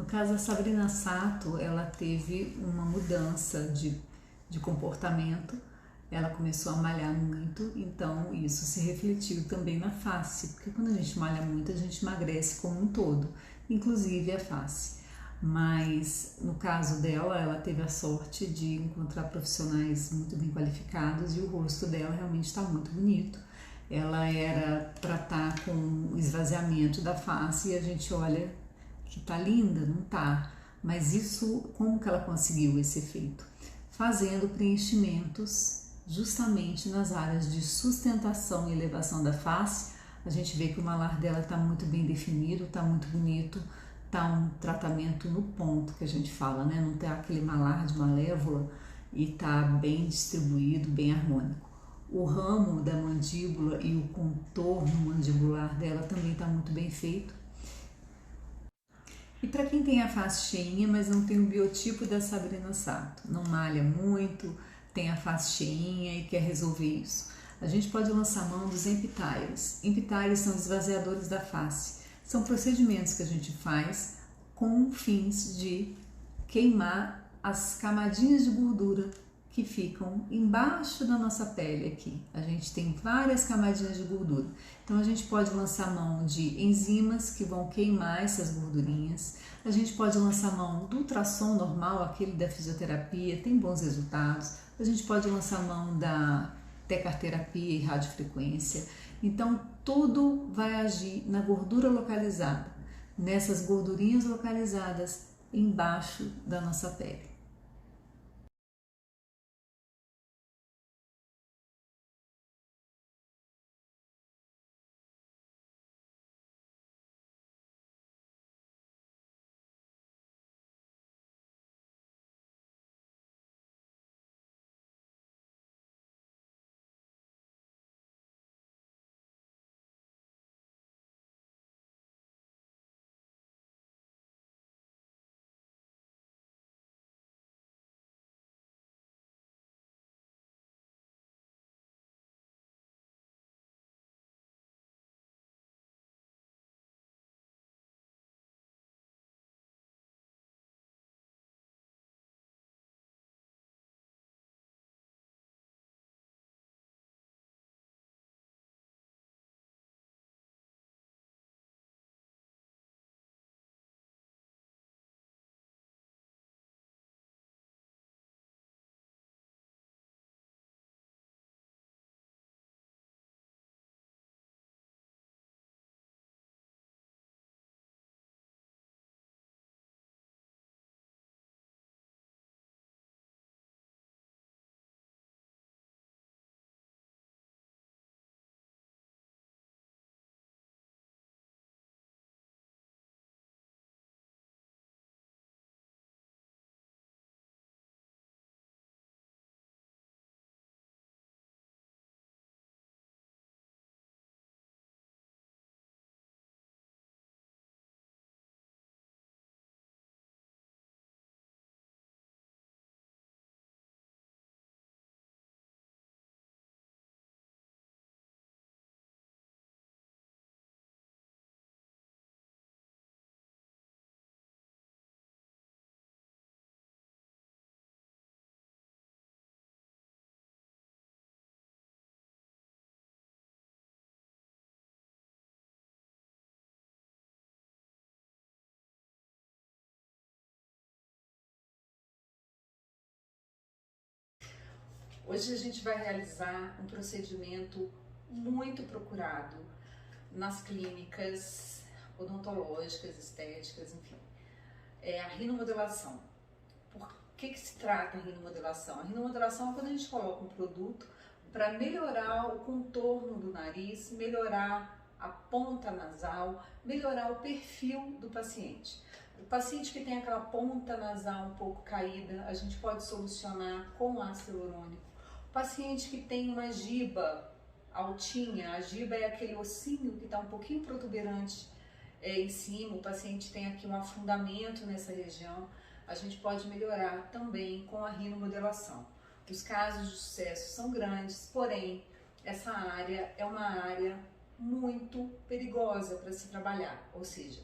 No caso da Sabrina Sato, ela teve uma mudança de comportamento, ela começou a malhar muito, então isso se refletiu também na face, porque quando a gente malha muito, a gente emagrece como um todo, inclusive a face. Mas no caso dela, ela teve a sorte de encontrar profissionais muito bem qualificados e o rosto dela realmente está muito bonito. Ela era para estar com esvaziamento da face e a gente olha que tá linda, não tá? Mas isso, como que ela conseguiu esse efeito? Fazendo preenchimentos justamente nas áreas de sustentação e elevação da face. A gente vê que o malar dela está muito bem definido, está muito bonito, tá um tratamento no ponto que a gente fala, né? Não tem aquele malar de malévola e tá bem distribuído, bem harmônico. O ramo da mandíbula e o contorno mandibular dela também está muito bem feito. E para quem tem a face cheinha, mas não tem o biotipo da Sabrina Sato, não malha muito, tem a face cheinha e quer resolver isso, a gente pode lançar mão dos Emptyres. Emptyres são esvaziadores da face. São procedimentos que a gente faz com fins de queimar as camadinhas de gordura que ficam embaixo da nossa pele aqui. A gente tem várias camadinhas de gordura. Então a gente pode lançar mão de enzimas que vão queimar essas gordurinhas. A gente pode lançar mão do ultrassom normal, aquele da fisioterapia, tem bons resultados. A gente pode lançar mão da tecarterapia e radiofrequência. Então tudo vai agir na gordura localizada, nessas gordurinhas localizadas embaixo da nossa pele. Hoje a gente vai realizar um procedimento muito procurado nas clínicas odontológicas, estéticas, enfim. É a rinomodelação. Por que se trata a rinomodelação? A rinomodelação é quando a gente coloca um produto para melhorar o contorno do nariz, melhorar a ponta nasal, melhorar o perfil do paciente. O paciente que tem aquela ponta nasal um pouco caída, a gente pode solucionar com ácido hialurônico. O paciente que tem uma giba altinha, a giba é aquele ossinho que está um pouquinho protuberante em cima, o paciente tem aqui um afundamento nessa região, a gente pode melhorar também com a rinomodelação. Os casos de sucesso são grandes, porém, essa área é uma área muito perigosa para se trabalhar, ou seja,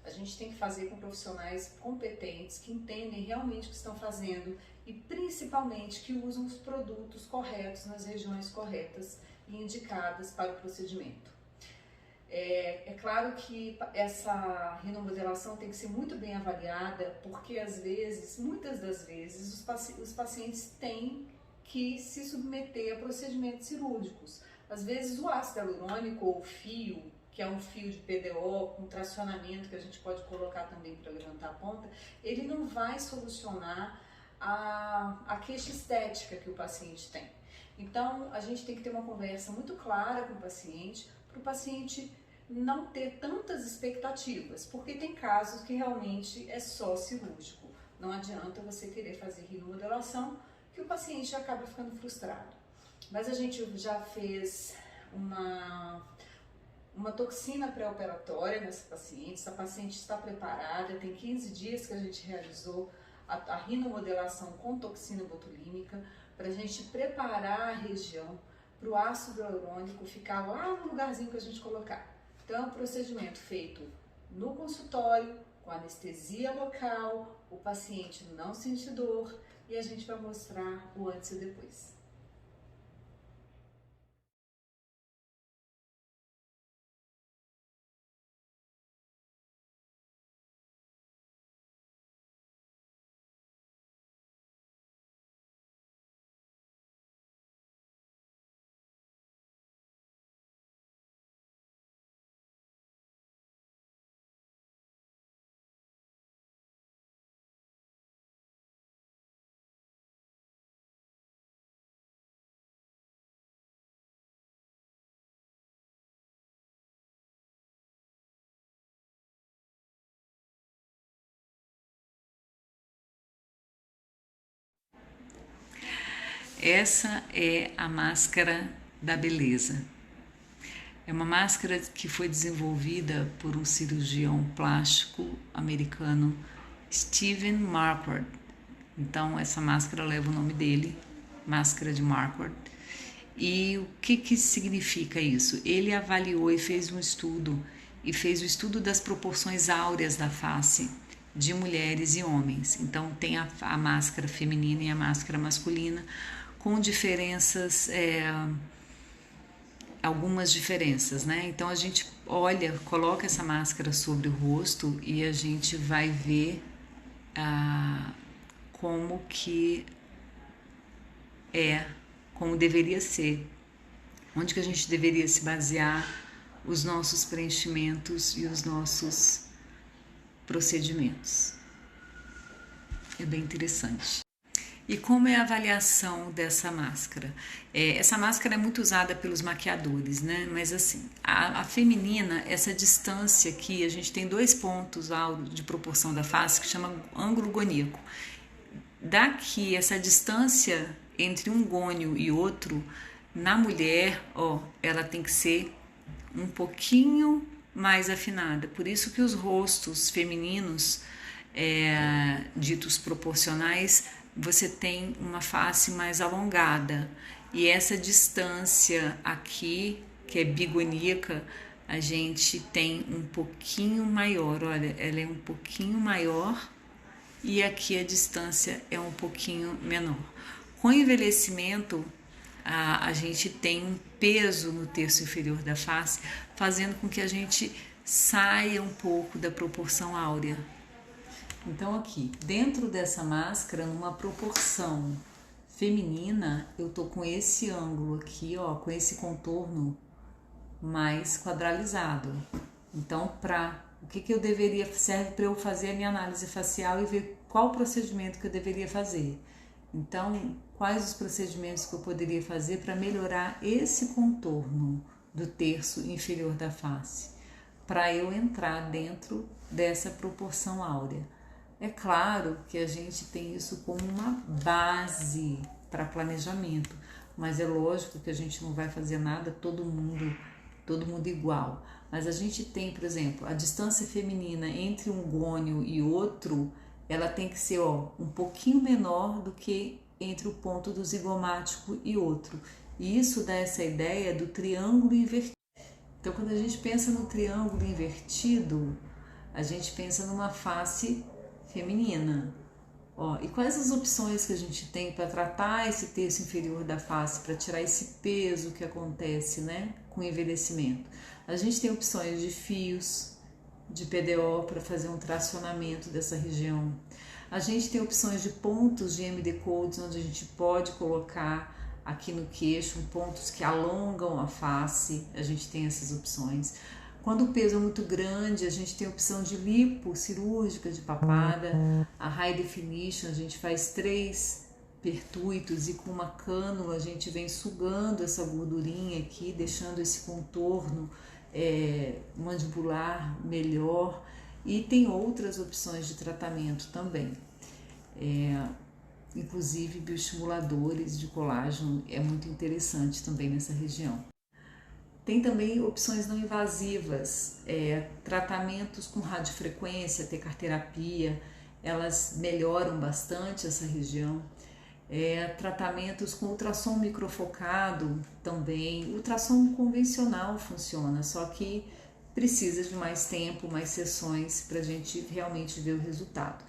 A gente tem que fazer com profissionais competentes, que entendem realmente o que estão fazendo e principalmente que usam os produtos corretos nas regiões corretas e indicadas para o procedimento. É claro que essa rinomodelação tem que ser muito bem avaliada, porque às vezes, muitas das vezes, os pacientes têm que se submeter a procedimentos cirúrgicos. Às vezes o ácido hialurônico ou o fio, que é um fio de PDO com tracionamento que a gente pode colocar também para levantar a ponta, ele não vai solucionar a queixa estética que o paciente tem. Então a gente tem que ter uma conversa muito clara com o paciente, para o paciente não ter tantas expectativas, porque tem casos que realmente é só cirúrgico. Não adianta você querer fazer rinomodelação, que o paciente acaba ficando frustrado. Mas a gente já fez uma toxina pré-operatória nessa paciente, essa paciente está preparada, tem 15 dias que a gente realizou a rinomodelação com toxina botulínica, para a gente preparar a região para o ácido hialurônico ficar lá no lugarzinho que a gente colocar. Então, é um procedimento feito no consultório, com anestesia local, o paciente não sente dor e a gente vai mostrar o antes e o depois. Essa é a máscara da beleza. É uma máscara que foi desenvolvida por um cirurgião plástico americano, Steven Marquardt. Então, essa máscara leva o nome dele, máscara de Marquardt. E o que significa isso? Ele avaliou e fez um estudo, e fez o estudo das proporções áureas da face de mulheres e homens. Então, tem a máscara feminina e a máscara masculina, com diferenças, algumas diferenças, né? Então a gente olha, coloca essa máscara sobre o rosto e a gente vai ver como que como deveria ser, onde que a gente deveria se basear os nossos preenchimentos e os nossos procedimentos. É bem interessante. E como é a avaliação dessa máscara? Essa máscara é muito usada pelos maquiadores, né? Mas assim, a feminina, essa distância aqui, a gente tem 2 pontos de proporção da face que chama ângulo goníaco. Daqui, essa distância entre um gônio e outro, na mulher, ela tem que ser um pouquinho mais afinada. Por isso que os rostos femininos, ditos proporcionais, você tem uma face mais alongada, e essa distância aqui, que é bigoníaca, a gente tem um pouquinho maior, olha, ela é um pouquinho maior e aqui a distância é um pouquinho menor. Com o envelhecimento, a gente tem um peso no terço inferior da face, fazendo com que a gente saia um pouco da proporção áurea. Então aqui, dentro dessa máscara, numa proporção feminina, eu tô com esse ângulo aqui, com esse contorno mais quadralizado. Então, o que eu deveria, serve para eu fazer a minha análise facial e ver qual procedimento que eu deveria fazer. Então, quais os procedimentos que eu poderia fazer para melhorar esse contorno do terço inferior da face, para eu entrar dentro dessa proporção áurea. É claro que a gente tem isso como uma base para planejamento, mas é lógico que a gente não vai fazer nada todo mundo igual. Mas a gente tem, por exemplo, a distância feminina entre um gônio e outro, ela tem que ser um pouquinho menor do que entre o ponto do zigomático e outro. E isso dá essa ideia do triângulo invertido. Então, quando a gente pensa no triângulo invertido, a gente pensa numa face feminina. Ó, e quais as opções que a gente tem para tratar esse terço inferior da face, para tirar esse peso que acontece, né, com o envelhecimento? A gente tem opções de fios, de PDO para fazer um tracionamento dessa região. A gente tem opções de pontos de MD Codes, onde a gente pode colocar aqui no queixo pontos que alongam a face, a gente tem essas opções. Quando o peso é muito grande, a gente tem a opção de lipo cirúrgica de papada, a High Definition, a gente faz 3 pertuitos e com uma cânula a gente vem sugando essa gordurinha aqui, deixando esse contorno mandibular melhor, e tem outras opções de tratamento também. Inclusive bioestimuladores de colágeno é muito interessante também nessa região. Tem também opções não invasivas, tratamentos com radiofrequência, tecarterapia, elas melhoram bastante essa região. Tratamentos com ultrassom microfocado também, ultrassom convencional funciona, só que precisa de mais tempo, mais sessões para a gente realmente ver o resultado.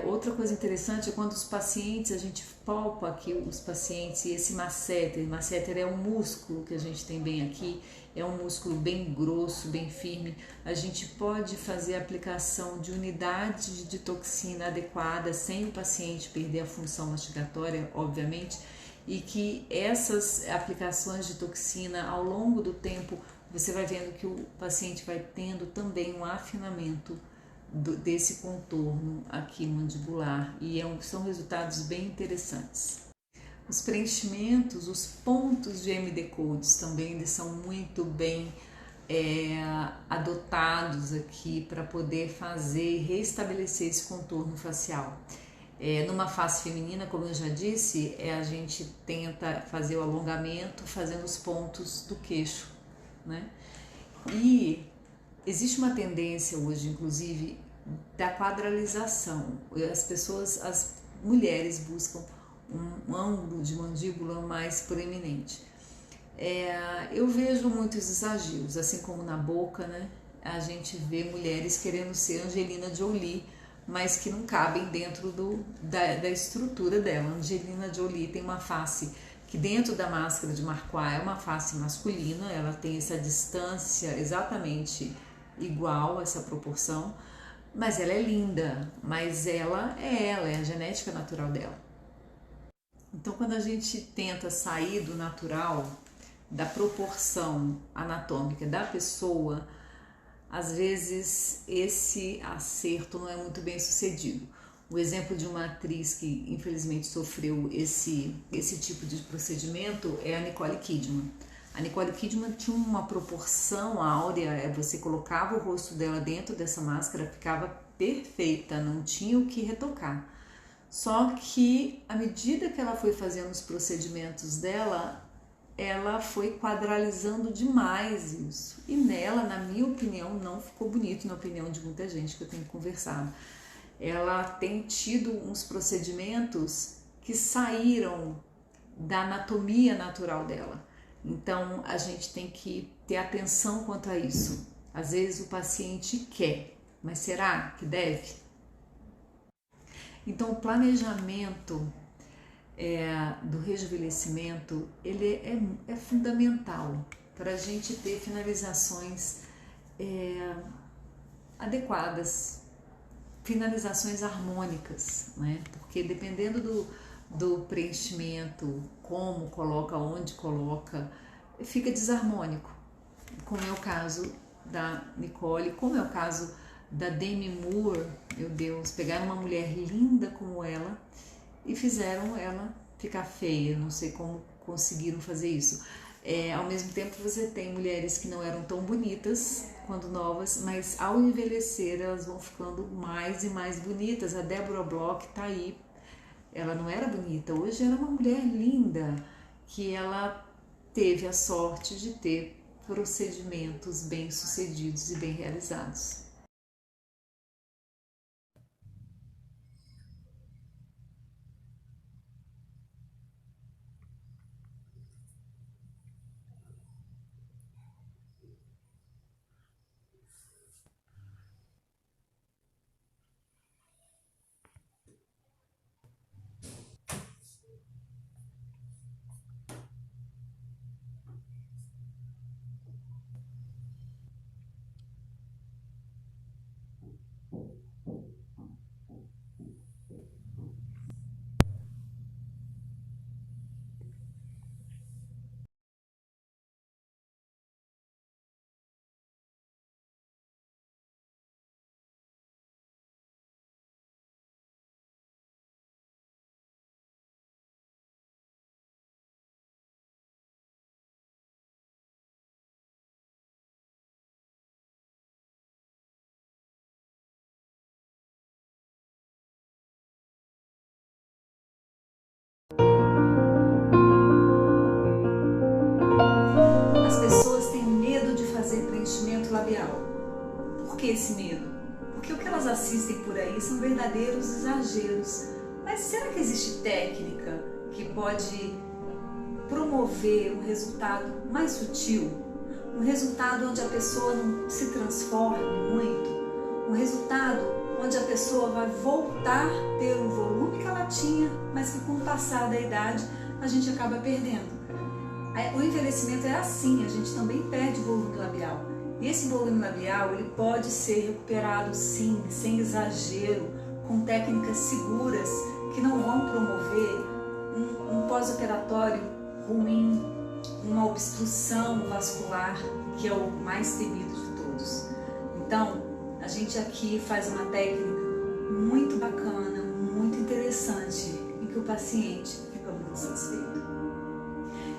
Outra coisa interessante é quando os pacientes, a gente palpa aqui os pacientes e esse masseter é um músculo que a gente tem bem aqui, é um músculo bem grosso, bem firme. A gente pode fazer a aplicação de unidade de toxina adequada sem o paciente perder a função mastigatória, obviamente, e que essas aplicações de toxina ao longo do tempo você vai vendo que o paciente vai tendo também um afinamento desse contorno aqui mandibular, e são resultados bem interessantes. Os preenchimentos, os pontos de MD Codes também eles são muito bem adotados aqui para poder fazer e restabelecer esse contorno facial. Numa face feminina, como eu já disse, a gente tenta fazer o alongamento fazendo os pontos do queixo, né? E existe uma tendência hoje, inclusive, da quadralização. As mulheres buscam um ângulo de mandíbula mais proeminente. Eu vejo muitos exageros, assim como na boca, né? A gente vê mulheres querendo ser Angelina Jolie, mas que não cabem dentro da estrutura dela. Angelina Jolie tem uma face que dentro da máscara de Marquardt é uma face masculina, ela tem essa distância exatamente igual, essa proporção, mas ela é linda, mas ela, é a genética natural dela. Então, quando a gente tenta sair do natural, da proporção anatômica da pessoa, às vezes esse acerto não é muito bem sucedido. O exemplo de uma atriz que infelizmente sofreu esse tipo de procedimento é a Nicole Kidman. A Nicole Kidman tinha uma proporção áurea, você colocava o rosto dela dentro dessa máscara, ficava perfeita, não tinha o que retocar. Só que à medida que ela foi fazendo os procedimentos dela, ela foi quadralizando demais isso. E nela, na minha opinião, não ficou bonito, na opinião de muita gente que eu tenho conversado. Ela tem tido uns procedimentos que saíram da anatomia natural dela. Então, a gente tem que ter atenção quanto a isso. Às vezes o paciente quer, mas será que deve? Então, o planejamento do rejuvenescimento, ele é fundamental para a gente ter finalizações adequadas, finalizações harmônicas, né? Porque dependendo do preenchimento, como coloca, onde coloca, fica desarmônico, como é o caso da Nicole, como é o caso da Demi Moore. Meu Deus, pegaram uma mulher linda como ela e fizeram ela ficar feia, não sei como conseguiram fazer isso. Ao mesmo tempo você tem mulheres que não eram tão bonitas quando novas, mas ao envelhecer elas vão ficando mais e mais bonitas. A Deborah Bloch está aí, ela não era bonita, hoje era uma mulher linda, que ela teve a sorte de ter procedimentos bem sucedidos e bem realizados. que esse medo? Porque o que elas assistem por aí são verdadeiros exageros. Mas será que existe técnica que pode promover um resultado mais sutil? Um resultado onde a pessoa não se transforme muito? Um resultado onde a pessoa vai voltar a ter o volume que ela tinha, mas que com o passar da idade a gente acaba perdendo. O envelhecimento é assim, a gente também perde volume labial. E esse volume labial ele pode ser recuperado sim, sem exagero, com técnicas seguras que não vão promover um pós-operatório ruim, uma obstrução vascular, que é o mais temido de todos. Então, a gente aqui faz uma técnica muito bacana, muito interessante, em que o paciente fica muito satisfeito.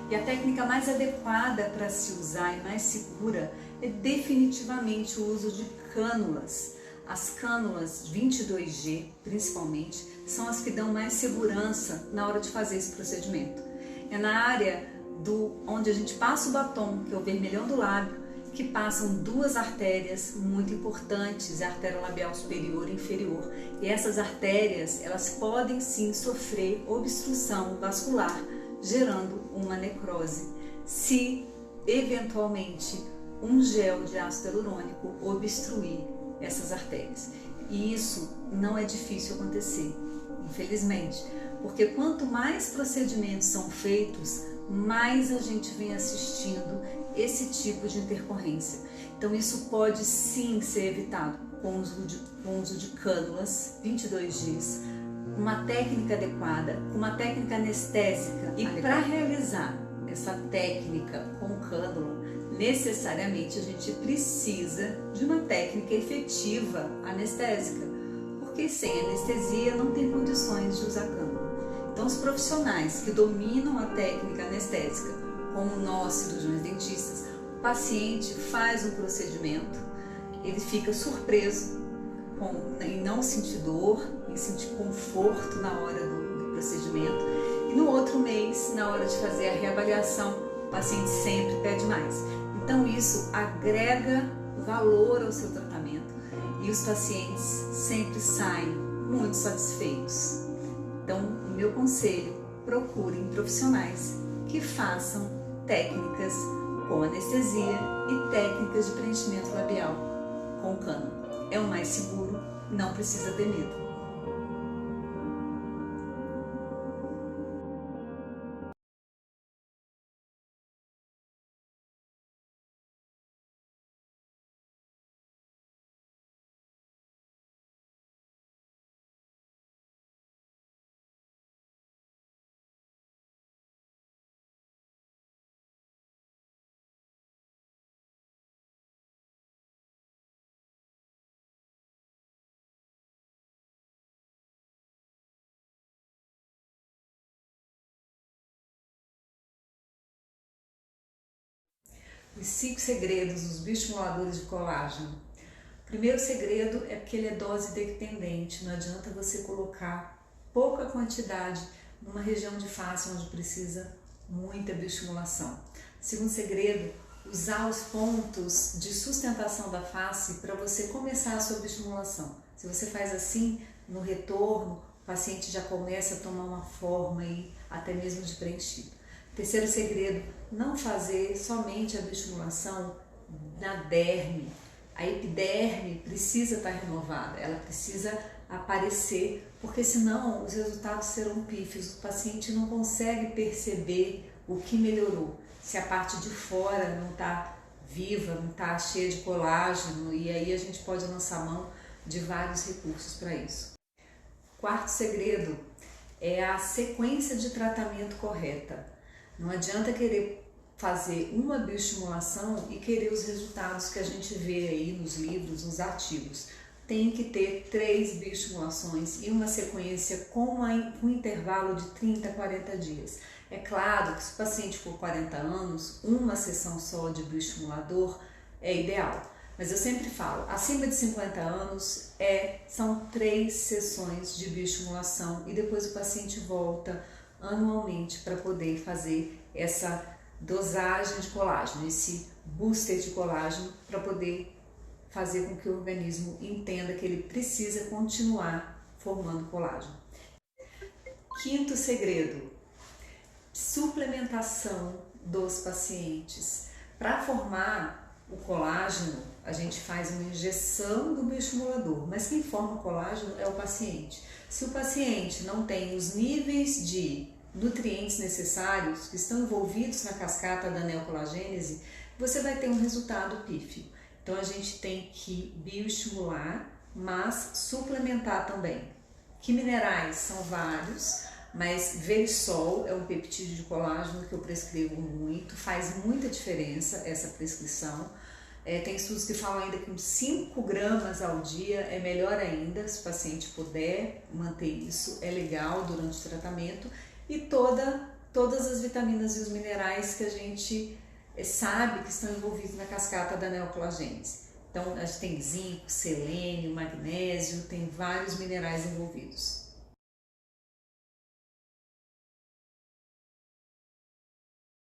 E a técnica mais adequada para se usar e mais segura é definitivamente o uso de cânulas. As cânulas 22G, principalmente, são as que dão mais segurança na hora de fazer esse procedimento. É na área onde a gente passa o batom, que é o vermelhão do lábio, que passam duas artérias muito importantes, a artéria labial superior e inferior. E essas artérias, elas podem sim sofrer obstrução vascular, gerando uma necrose, se eventualmente um gel de ácido hialurônico obstruir essas artérias. E isso não é difícil acontecer, infelizmente, porque quanto mais procedimentos são feitos, mais a gente vem assistindo esse tipo de intercorrência. Então isso pode sim ser evitado com o uso de cânulas 22Gs, uma técnica adequada, uma técnica anestésica. E para realizar essa técnica com cânula, necessariamente a gente precisa de uma técnica efetiva anestésica, porque sem anestesia não tem condições de usar cânula. Então os profissionais que dominam a técnica anestésica, como nós cirurgiões dentistas, o paciente faz um procedimento, ele fica surpreso em não sentir dor, em sentir conforto na hora do procedimento, e no outro mês, na hora de fazer a reavaliação, o paciente sempre pede mais. Então isso agrega valor ao seu tratamento e os pacientes sempre saem muito satisfeitos. Então, o meu conselho, procurem profissionais que façam técnicas com anestesia e técnicas de preenchimento labial com cânula. É o mais seguro, não precisa ter medo. Os 5 segredos dos bioestimuladores de colágeno. O primeiro segredo é que ele é dose dependente, não adianta você colocar pouca quantidade numa região de face onde precisa muita bioestimulação. Segundo segredo, usar os pontos de sustentação da face para você começar a sua bioestimulação. Se você faz assim, no retorno, o paciente já começa a tomar uma forma e até mesmo de preenchido. Terceiro segredo, não fazer somente a bioestimulação na derme. A epiderme precisa estar renovada, ela precisa aparecer, porque senão os resultados serão pífios. O paciente não consegue perceber o que melhorou, se a parte de fora não está viva, não está cheia de colágeno, e aí a gente pode lançar mão de vários recursos para isso. Quarto segredo é a sequência de tratamento correta. Não adianta querer fazer uma bioestimulação e querer os resultados que a gente vê aí nos livros, nos artigos. Tem que ter 3 bioestimulações e uma sequência com um intervalo de 30 a 40 dias. É claro que se o paciente for 40 anos, uma sessão só de bioestimulador é ideal. Mas eu sempre falo, acima de 50 anos são 3 sessões de bioestimulação e depois o paciente volta anualmente para poder fazer essa dosagem de colágeno, esse booster de colágeno para poder fazer com que o organismo entenda que ele precisa continuar formando colágeno. Quinto segredo, suplementação dos pacientes. Para formar o colágeno, a gente faz uma injeção do bioestimulador, mas quem forma o colágeno é o paciente. Se o paciente não tem os níveis de nutrientes necessários que estão envolvidos na cascata da neocolagênese, você vai ter um resultado pífio. Então a gente tem que bioestimular, mas suplementar também. Que minerais? São vários, mas Verisol é um peptídeo de colágeno que eu prescrevo muito, faz muita diferença essa prescrição. Tem estudos que falam ainda que uns 5 gramas ao dia é melhor ainda, se o paciente puder manter isso, é legal durante o tratamento. E todas as vitaminas e os minerais que a gente sabe que estão envolvidos na cascata da neocolagênese. Então, a gente tem zinco, selênio, magnésio, tem vários minerais envolvidos.